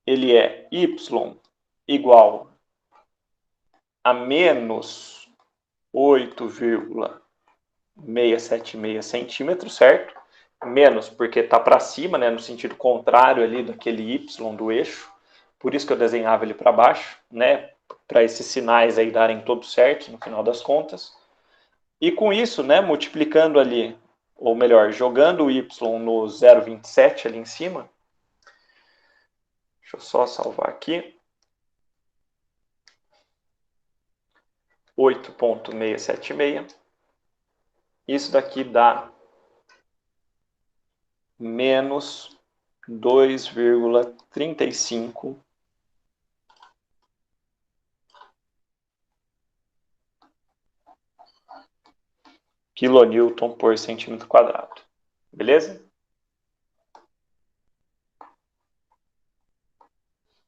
ele é y igual a menos 8,676 centímetros, certo? Menos porque está para cima, né, no sentido contrário ali daquele y do eixo. Por isso que eu desenhava ele para baixo, né, para esses sinais aí darem todos certos no final das contas. E com isso, né, multiplicando ali, ou melhor, jogando o y no 0,27 ali em cima. Deixa eu só salvar aqui. 8,676. Isso daqui dá menos 2,35 kN por centímetro quadrado. Beleza?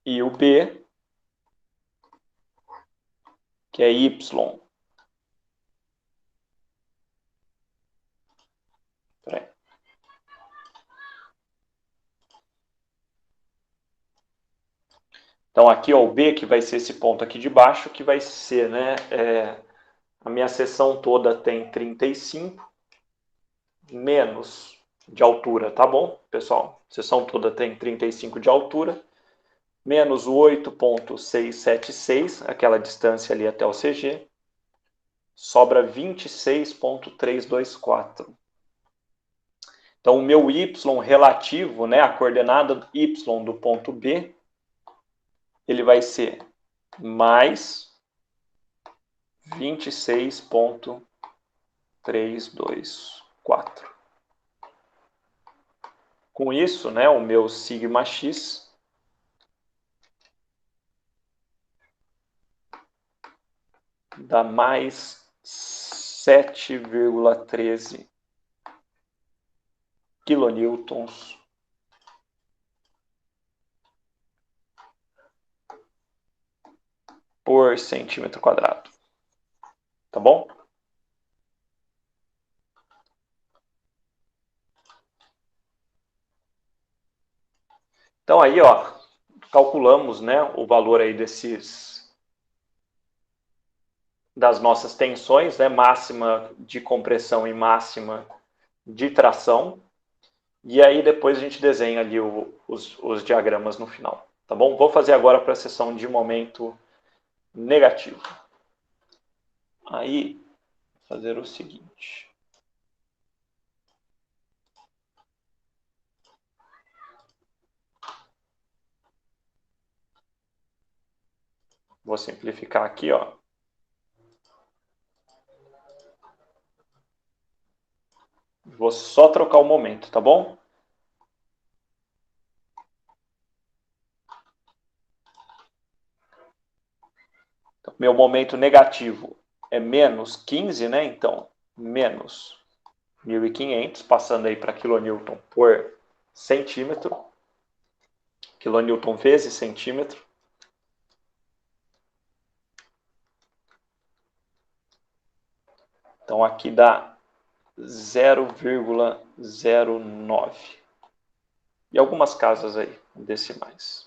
E o B, que é Y. Peraí. Então aqui, ó, o B, que vai ser esse ponto aqui de baixo, que vai ser, né, a minha seção toda tem 35 menos de altura, tá bom, pessoal? A seção toda tem 35 de altura, menos o 8,676, aquela distância ali até o CG, sobra 26,324. Então, o meu y relativo, né, a coordenada y do ponto B, ele vai ser mais 26,324. Com isso, né, o meu sigma x dá mais 7,13 quilonewtons por centímetro quadrado. Tá bom? Então aí, ó, calculamos, né, o valor aí das nossas tensões, né, máxima de compressão e máxima de tração. E aí depois a gente desenha ali os diagramas no final, tá bom? Vou fazer agora para a seção de momento negativo. Aí, fazer o seguinte. Vou simplificar aqui, ó. Vou só trocar o momento, tá bom? Então, meu momento negativo é menos 15, né? Então, menos 1.500, passando aí para quilonewton por centímetro. Quilonewton vezes centímetro. Então, aqui dá 0,09. E algumas casas aí, decimais.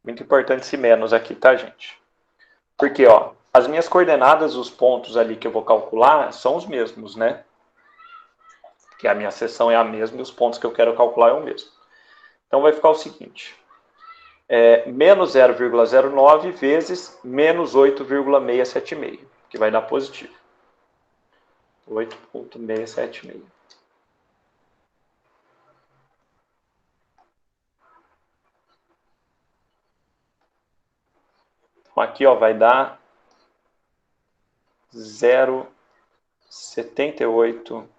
Muito importante esse menos aqui, tá, gente? Porque, ó, as minhas coordenadas, os pontos ali que eu vou calcular, são os mesmos, né? Que a minha seção é a mesma e os pontos que eu quero calcular é o mesmo. Então vai ficar o seguinte. Menos 0,09 vezes menos 8,676, que vai dar positivo. 8,676. Então aqui, ó, vai dar 0,78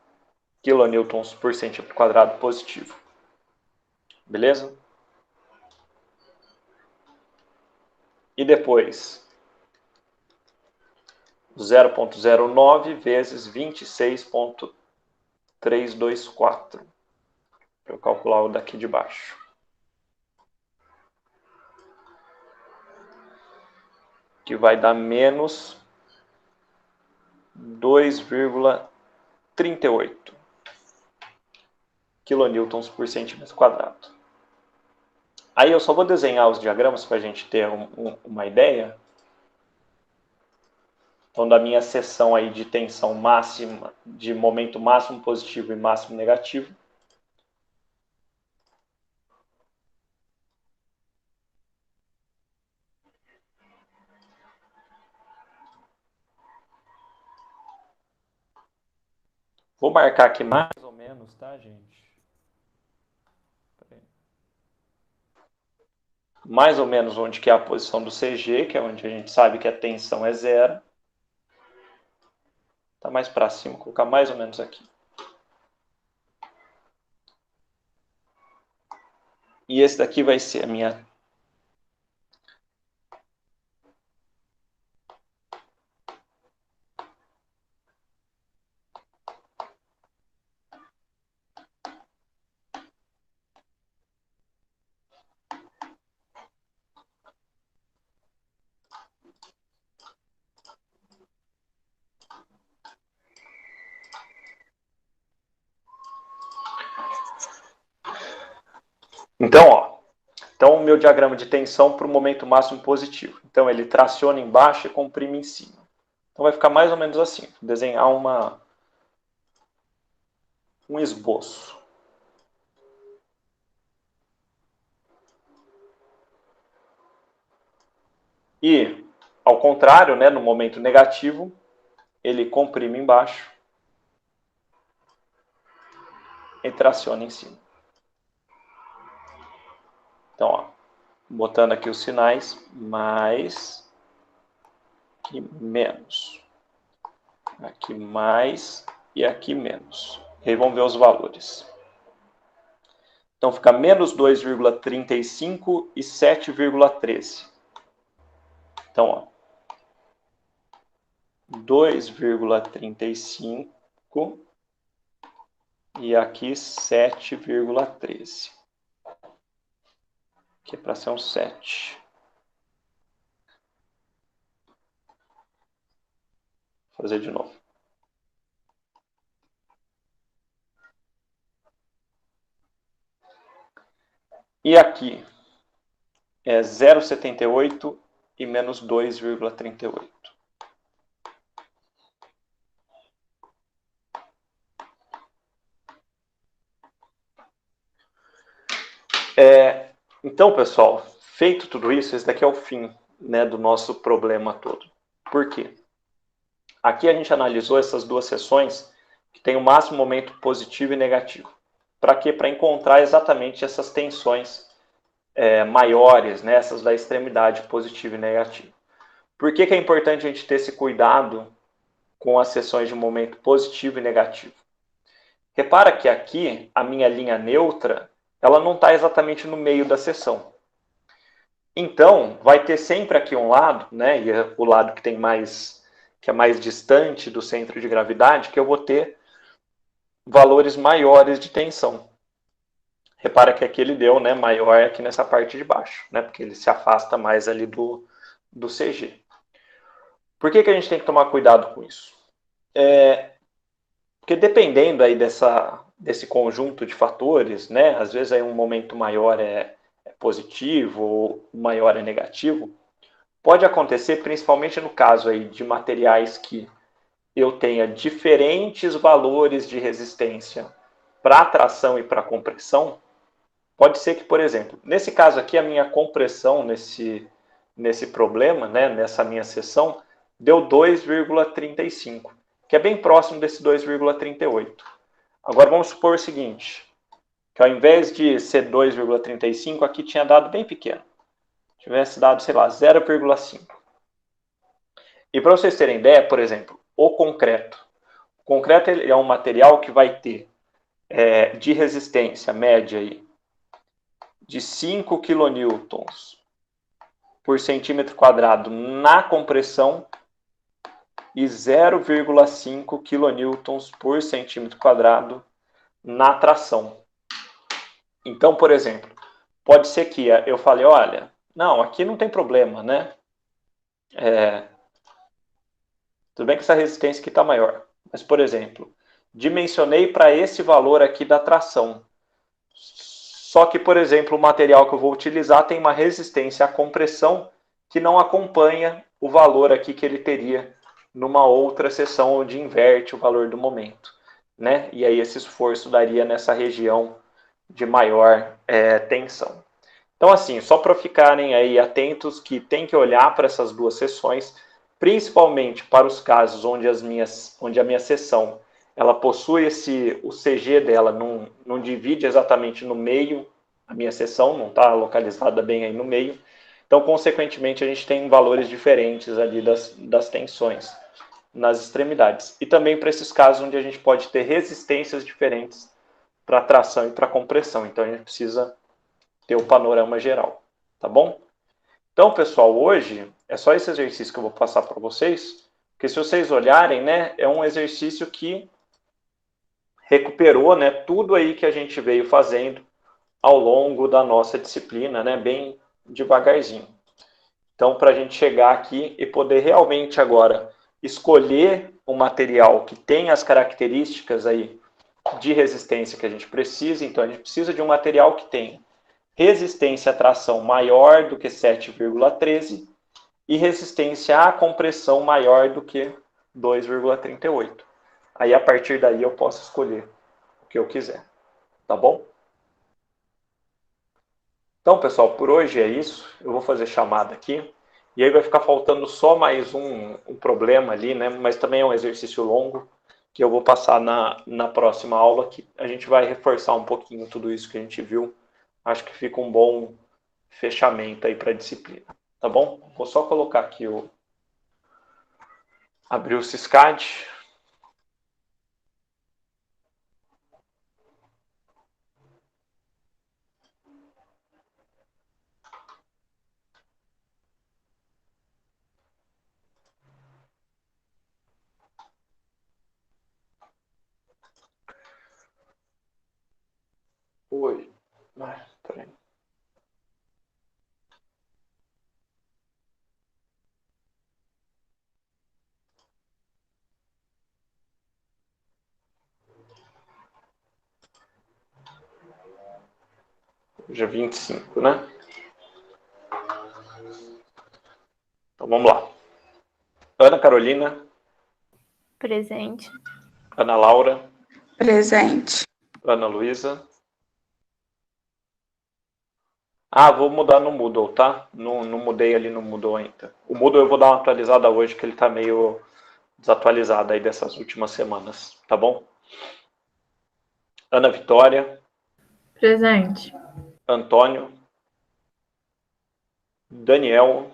quilonewtons por centímetro quadrado positivo. Beleza? E depois, 0,09 vezes 26,324. Para eu calcular o daqui de baixo. Que vai dar menos 2,38 quilonewtons por centímetro quadrado. Aí eu só vou desenhar os diagramas para a gente ter uma ideia. Então, da minha seção aí de tensão máxima, de momento máximo positivo e máximo negativo. Vou marcar aqui mais ou menos, tá, gente? Mais ou menos onde que é a posição do CG, que é onde a gente sabe que a tensão é zero. Tá mais para cima, vou colocar mais ou menos aqui. E esse daqui vai ser a minha Então, ó, então o meu diagrama de tensão para o momento máximo positivo. Então, ele traciona embaixo e comprime em cima. Então, vai ficar mais ou menos assim. Vou desenhar um esboço. E, ao contrário, né, no momento negativo, ele comprime embaixo e traciona em cima. Então, ó, botando aqui os sinais, mais e menos. Aqui mais e aqui menos. E aí vamos ver os valores. Então fica menos 2,35 e 7,13. Então, ó, 2,35 e aqui 7,13. Aqui é para ser um 7. Vou fazer de novo. E aqui é 0,78 e menos 2,38. Então, pessoal, feito tudo isso, esse daqui é o fim, né, do nosso problema todo. Por quê? Aqui a gente analisou essas duas seções que tem o máximo momento positivo e negativo. Para quê? Para encontrar exatamente essas tensões maiores, né, essas da extremidade positiva e negativa. Por que é importante a gente ter esse cuidado com as seções de momento positivo e negativo? Repara que aqui a minha linha neutra ela não está exatamente no meio da seção. Então, vai ter sempre aqui um lado, né, e é o lado que é mais distante do centro de gravidade, que eu vou ter valores maiores de tensão. Repara que aqui ele deu, né, maior aqui nessa parte de baixo, né, porque ele se afasta mais ali do CG. Por que a gente tem que tomar cuidado com isso? Porque dependendo aí desse conjunto de fatores, né, às vezes aí um momento maior é positivo ou maior é negativo, pode acontecer principalmente no caso aí de materiais que eu tenha diferentes valores de resistência para tração e para compressão. Pode ser que, por exemplo, nesse caso aqui, a minha compressão nesse problema, né, nessa minha seção, deu 2,35, que é bem próximo desse 2,38. Agora vamos supor o seguinte, que ao invés de ser 2,35, aqui tinha dado bem pequeno. Tivesse dado, sei lá, 0,5. E para vocês terem ideia, por exemplo, o concreto. O concreto é um material que vai ter de resistência média aí, de 5 kN por centímetro quadrado na compressão e 0,5 kN por centímetro quadrado na tração. Então, por exemplo, pode ser que eu falei, olha, não, aqui não tem problema, né? Tudo bem que essa resistência aqui está maior. Mas, por exemplo, dimensionei para esse valor aqui da tração. Só que, por exemplo, o material que eu vou utilizar tem uma resistência à compressão que não acompanha o valor aqui que ele teria numa outra seção onde inverte o valor do momento, né? E aí esse esforço daria nessa região de maior tensão. Então, assim, só para ficarem aí atentos que tem que olhar para essas duas seções, principalmente para os casos onde a minha seção ela possui o CG dela, não divide exatamente no meio, a minha seção não está localizada bem aí no meio. Então, consequentemente, a gente tem valores diferentes ali das tensões nas extremidades. E também para esses casos onde a gente pode ter resistências diferentes para tração e para compressão. Então, a gente precisa ter o panorama geral, tá bom? Então, pessoal, hoje é só esse exercício que eu vou passar para vocês, porque se vocês olharem, né, é um exercício que recuperou, né, tudo aí que a gente veio fazendo ao longo da nossa disciplina, né, bem devagarzinho. Então, para a gente chegar aqui e poder realmente agora escolher um material que tem as características aí de resistência que a gente precisa, então a gente precisa de um material que tenha resistência à tração maior do que 7,13 e resistência à compressão maior do que 2,38. Aí, a partir daí, eu posso escolher o que eu quiser. Tá bom? Então, pessoal, por hoje é isso. Eu vou fazer chamada aqui. E aí vai ficar faltando só mais um problema ali, né? Mas também é um exercício longo que eu vou passar na próxima aula, que a gente vai reforçar um pouquinho tudo isso que a gente viu. Acho que fica um bom fechamento aí para a disciplina. Tá bom? Vou só colocar aqui abrir o Syscad. Oi. Peraí. Hoje é 25, né? Então vamos lá. Ana Carolina. Presente. Ana Laura. Presente. Ana Luísa. Ah, vou mudar no Moodle, tá? Não mudei ali no Moodle ainda. O Moodle eu vou dar uma atualizada hoje, que ele tá meio desatualizado aí dessas últimas semanas, tá bom? Ana Vitória. Presente. Antônio. Daniel.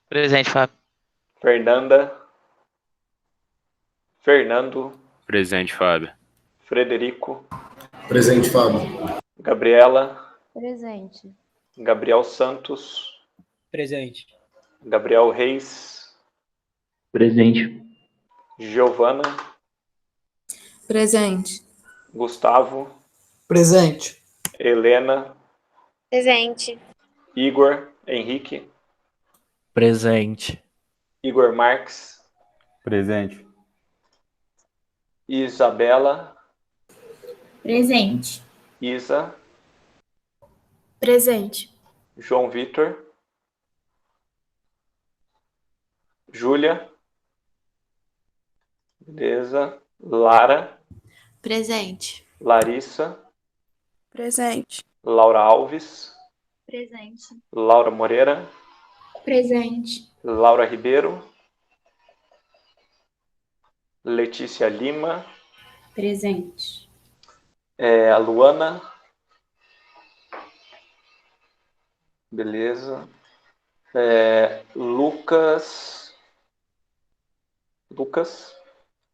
Presente, Fábio. Fernanda. Fernando. Presente, Fábio. Frederico. Presente, Fábio. Gabriela. Presente. Gabriel Santos. Presente. Gabriel Reis. Presente. Giovana. Presente. Gustavo. Presente. Helena. Presente. Igor. Henrique. Presente. Igor Marques. Presente. Isabela. Presente. Isa. Presente. João Vitor. Júlia. Beleza. Lara. Presente. Larissa. Presente. Laura Alves. Presente. Laura Moreira. Presente. Laura Ribeiro. Letícia Lima. Presente. A Luana. Beleza. Lucas.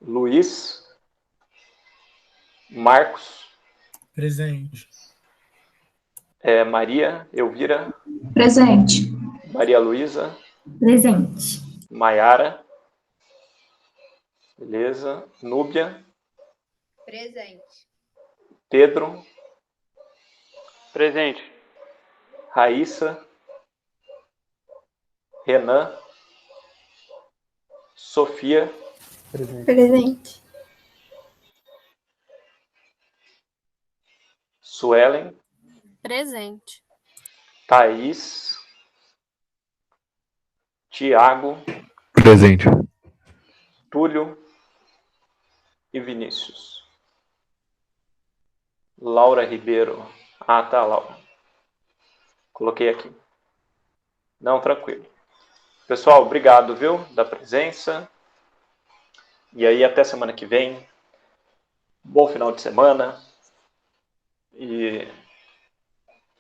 Luiz. Marcos. Presente. Maria Elvira. Presente. Maria Luísa. Presente. Maiara. Beleza. Núbia. Presente. Pedro. Presente. Raíssa. Renan. Sofia. Presente. Suelen. Presente. Thaís. Tiago. Presente. Túlio e Vinícius. Laura Ribeiro. Ah, tá, Laura. Coloquei aqui. Não, tranquilo. Pessoal, obrigado, viu, da presença. E aí, até semana que vem. Bom final de semana. E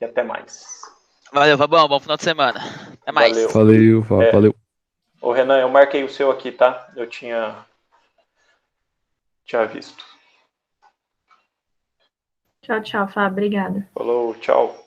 até mais. Valeu, Fabão. Bom final de semana. Até mais. Valeu. Valeu, valeu. Ô, Renan, eu marquei o seu aqui, tá? Eu tinha visto. Tchau, tchau, Fábio. Obrigada. Falou, tchau.